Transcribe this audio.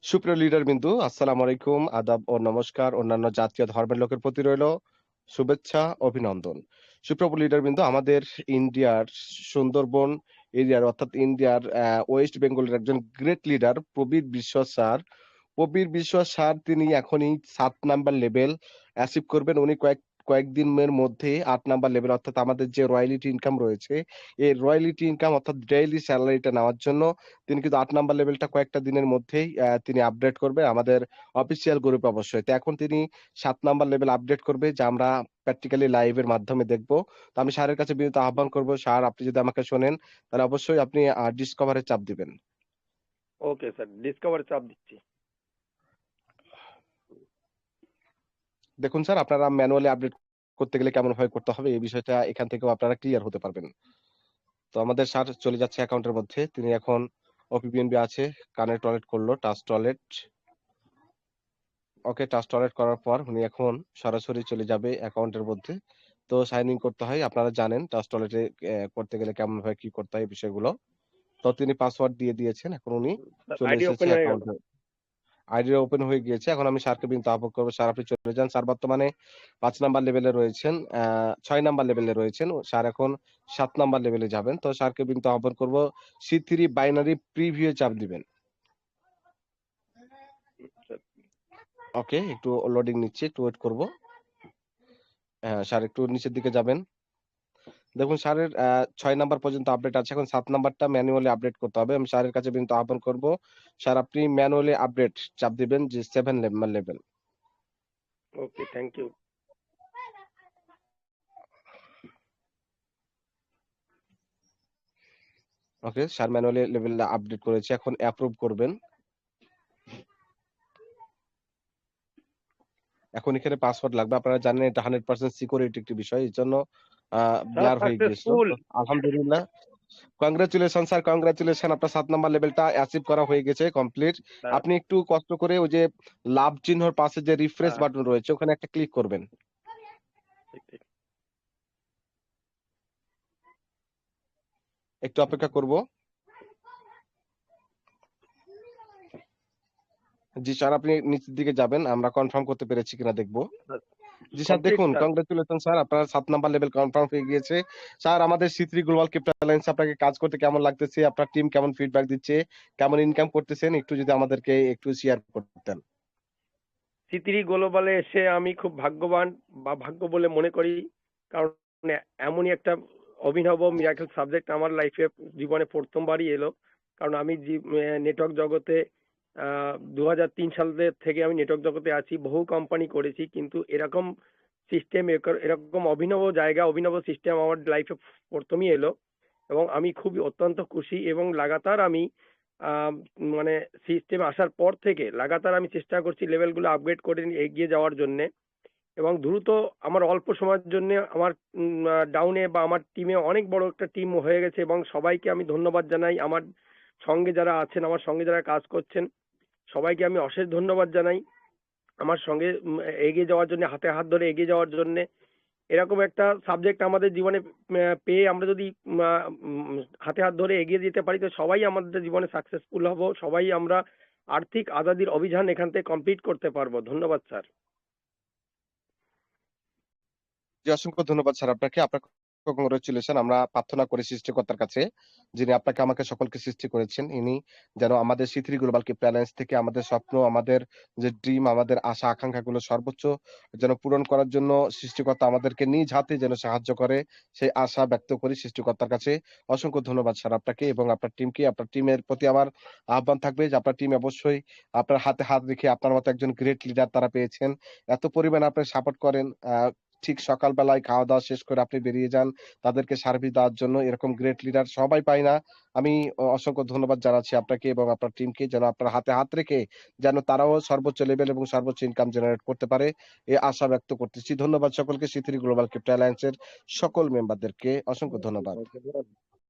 সুপ্রিয় লিডার বিন্দু, আসসালামু আলাইকুম, আদাব ও নমস্কার। অন্যান্য জাতীয় ধর্মের লোকের প্রতি রইল শুভেচ্ছা, অভিনন্দন। সুপ্রিয় লিডার বিন্দু, আমাদের ইন্ডিয়ার সুন্দরবন এরিয়ার অর্থাৎ ইন্ডিয়ার ওয়েস্ট বেঙ্গলের একজন গ্রেট লিডার প্রবীর বিশ্বাস স্যার। প্রবীর বিশ্বাস স্যার তিনি এখনই 7 নাম্বার লেভেল অ্যাচিভ করবেন। উনি কয়েকদিনের মধ্যে 8 নাম্বার লেভেল অর্থাৎ আমাদের যে রয়্যালিটি ইনকাম রয়েছে, এই রয়্যালিটি ইনকাম অর্থাৎ ডেইলি সেলারিটা নেওয়ার জন্য তিনি কিন্তু 8 নাম্বার লেভেলটা কয়েকটা দিনের মধ্যেই তিনি আপডেট করবে আমাদের অফিসিয়াল গ্রুপে অবশ্যই। তো এখন তিনি 7 নাম্বার লেভেল আপডেট করবে, যা আমরা প্র্যাকটিক্যালি লাইভের মাধ্যমে দেখব। তো আমি স্যারের কাছে বিনীত আহ্বান করব, স্যার আপনি যদি আমাকে শোনেন তাহলে অবশ্যই আপনি ডিসকভার এ চাপ দিবেন। ওকে স্যার, ডিসকভার চাপ দিচ্ছি। দেখুন স্যার, আপনারা ম্যানুয়ালি আপডেট করতে গেলে কেমন ভাবে করতে হবে এই বিষয়টা এখান থেকেও আপনারা ক্লিয়ার হতে পারবেন। তো আমাদের স্যার চলে যাচ্ছে অ্যাকাউন্টের মধ্যে। তিনি এখন ওপিবিএনবি আছে, কানেক্ট ওয়ালেট করলো, টাচ ওয়ালেট। ওকে, টাচ ওয়ালেট করার পর উনি এখন সরাসরি চলে যাবে অ্যাকাউন্টের মধ্যে। তো সাইন ইন করতে হয়, আপনারা জানেন টাচ ওয়ালেটে করতে গেলে কেমন ভাবে কি করতে হয় এই বিষয়গুলো। তো তিনি পাসওয়ার্ড দিয়ে দিয়েছেন, এখন উনি চলে আইডি এসেছে ওপেন হয়ে গেল। অ্যাকাউন্টে। আইডি ওপেন হয়ে গিয়েছে। এখন আমি স্যারকে বিনীত আহ্বান করবো, স্যার আপনি চলে যান। স্যার বর্তমানে 5 নাম্বার লেভেলে রয়েছেন, 6 নাম্বার লেভেলে রয়েছেন। স্যার এখন 7 নাম্বার লেভেলে যাবেন। তো স্যারকে বিনীত আহ্বান করবো, C3 বাইনারি প্রিভিউ এ চাপ দিবেন। ওকে, একটু লোডিং নিচ্ছে, একটু ওয়েট করব। স্যার একটু নিচের দিকে যাবেন। দেখুন স্যারের 6 নাম্বার পর্যন্ত আপডেট আছে। এখন 7 নাম্বারটা ম্যানুয়ালি আপডেট করতে হবে। আমি স্যারের কাছে বিনীত আহ্বান করব, স্যার আপনি ম্যানুয়ালি আপডেট চাপ দিবেন যে 7 number level. Okay, thank you. Okay, sir manually লেভেলটা আপডেট করেছে, এখন অ্যাপ্রুভ করবেন। এখন এখানে পাসওয়ার্ড লাগবে। আপনারা জানেন এটা 100% সিকিউরিটি একটি বিষয়। এজন্য স্যার ব্লার হয়ে গিয়েছিল। সাকসেসফুল। তো আলহামদুলিল্লাহ, কংগ্রাচুলেশন স্যার, কংগ্রাচুলেশন। আপনার 7 নাম্বার লেভেলটা অ্যাচিভ করা হয়ে গেছে, কমপ্লিট। আপনি একটু কষ্ট করে ওই যে লাভ চিহ্নর পাশে যে রিফ্রেশ বাটন রয়েছে ওখানে একটা ক্লিক করবেন। একটু অপেক্ষা করব। জি স্যার, আপনি নিচের দিকে যাবেন, আমরা কনফার্ম করতে পেরেছি কিনা দেখবো। জি স্যার, কমপ্লিট দেখুন স্যার। কংগ্রাচুলেশন স্যার, আপনার 7 নাম্বার লেভেল কনফার্ম হয়ে গিয়েছে। স্যার আমাদের C3 গ্লোবাল ক্রিপ্টো অ্যালায়েন্স আপনাকে কাজ করতে কেমন লাগতেছে? আপনার টিম কেমন ফিডব্যাক দিচ্ছে? কেমন ইনকাম করতেছেন? একটু যদি আমাদেরকে একটু শেয়ার করতেন। C3 গ্লোবালে এসে আমি খুব ভাগ্যবান বা ভাগ্য বলে মনে করি, কারণ এমনই একটা অভিনব মিরাকেল সাবজেক্ট আমার লাইফে জীবনে প্রথমবারই এলো। কারণ আমি নেটওয়ার্ক জগতে 2003 সাল থেকে আমি নেটওয়ার্ক জগতে আছি, বহু কোম্পানি করেছি, কিন্তু এরকম সিস্টেম, এরকম অভিনব জায়গা, অভিনব সিস্টেম আমার লাইফে প্রথমই এলো। এবং আমি খুবই অত্যন্ত খুশি, এবং লাগাতার আমি মানে সিস্টেম আসার পর থেকে লাগাতার আমি চেষ্টা করছি লেভেলগুলো আপগ্রেড করে এগিয়ে যাওয়ার জন্য। এবং দ্রুত আমার অল্প সময়ের জন্য আমার ডাউনে বা আমার টিমে অনেক বড় একটা টিম হয়ে গেছে, এবং সবাইকে আমি ধন্যবাদ জানাই। আমার সঙ্গে যারা আছেন, আমার সঙ্গে যারা কাজ করছেন, সবাইকে আমি অশেষ ধন্যবাদ জানাই আমার সঙ্গে এগিয়ে যাওয়ার জন্য, হাতে হাত ধরে এগিয়ে যাওয়ার জন্য। এরকম একটা সাবজেক্ট আমাদের জীবনে পেয়ে আমরা যদি হাতে হাত ধরে এগিয়ে যেতে পারি, তো সবাই আমাদের জীবনে সাকসেসফুল হব, সবাই আমরা আর্থিক আজাদির অভিযান এখান থেকে কমপ্লিট করতে পারবো। ধন্যবাদ স্যার। জি, অসংখ্য ধন্যবাদ স্যার আপনাকে। আপনাকে কংগ্রাচুলেশন। আমরা প্রার্থনা করি সৃষ্টিকর্তার কাছে, যিনি আপনাকে আমাকে সকলকে সৃষ্টি করেছেন, ইনি যেন আমাদের C3 গ্লোবাল ক্রিপ্টো অ্যালায়েন্স থেকে আমাদের স্বপ্ন, আমাদের যে ড্রিম, আমাদের আশা আকাঙ্ক্ষাগুলো সর্বোচ্চ যেন পূরণ করার জন্য সৃষ্টিকর্তা আমাদেরকে নিজ হাতে যেন সাহায্য করে, সেই আশা ব্যক্ত করি সৃষ্টিকর্তার কাছে। অসংখ্য ধন্যবাদ স্যার আপনাকে এবং আপনার টিমকে। আপনার টিমের প্রতি আমার আহ্বান থাকবে যে আপনার টিম অবশ্যই আপনার হাতে হাত রেখে আপনার মতো একজন গ্রেট লিডার তারা পেয়েছেন। এত পরিমাণ আপনি সাপোর্ট করেন। ঠিক সকালবেলায় খাওয়া-দাওয়া শেষ করে আপনি বেরিয়ে যান তাদেরকে সার্ভিস দেওয়ার জন্য। এরকম গ্রেট লিডার সবাই পায় না। আমি অসংখ্য ধন্যবাদ জানাচ্ছি আপনাকে এবং আপনার টিমকে, যেন আপনার হাতে হাত রেখে যেন তারাও সর্বোচ্চ লেভেল এবং সর্বোচ্চ ইনকাম জেনারেট করতে পারে, এই আশা ব্যক্ত করতেছি। ধন্যবাদ সকলকে, C3 গ্লোবাল ক্রিপ্টো অ্যালায়েন্স এর সকল মেম্বারদেরকে অসংখ্য ধন্যবাদ।